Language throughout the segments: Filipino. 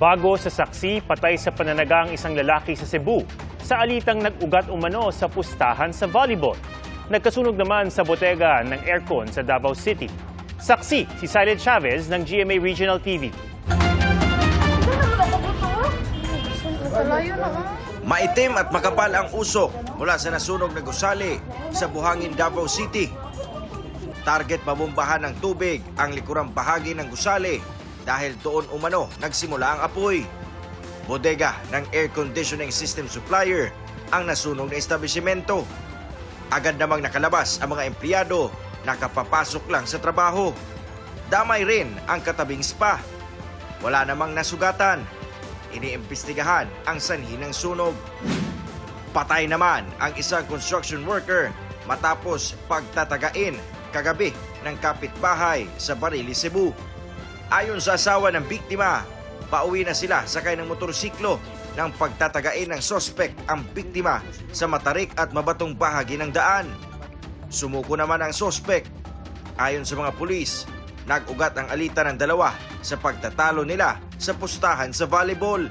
Bago sa saksi, patay sa pananaga ang isang lalaki sa Cebu sa alitang nag-ugat umano sa pustahan sa volleyball. Nagkasunog naman sa botega ng aircon sa Davao City. Saksi si Silent Chavez ng GMA Regional TV. Maitim at makapal ang usok mula sa nasunog na gusali sa Buhangin, Davao City. Target mabombahan ng tubig ang likurang bahagi ng gusali dahil doon umano nagsimula ang apoy. Bodega ng air conditioning system supplier ang nasunog na establishmento. Agad namang nakalabas ang mga empleyado na kapapasok lang sa trabaho. Damay rin ang katabing spa. Wala namang nasugatan. Iniimbestigahan ang sanhi ng sunog. Patay naman ang isang construction worker matapos pagtatagain kagabi ng kapitbahay sa Barili, Cebu. Ayon sa asawa ng biktima, pauwi na sila sakay ng motorsiklo nang pagtatagain ng sospek ang biktima sa matarik at mabatong bahagi ng daan. Sumuko naman ang sospek. Ayon sa mga pulis, nag-ugat ang alitan ng dalawa sa pagtatalo nila sa pustahan sa volleyball.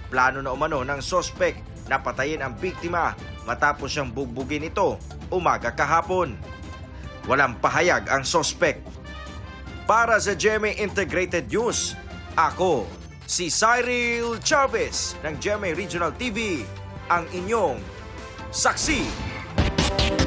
Plano na umano ng sospek na patayin ang biktima matapos siyang bugbugin ito umaga kahapon. Walang pahayag ang sospek. Para sa GMA Integrated News, ako si Cyril Chavez ng GMA Regional TV, ang inyong saksi.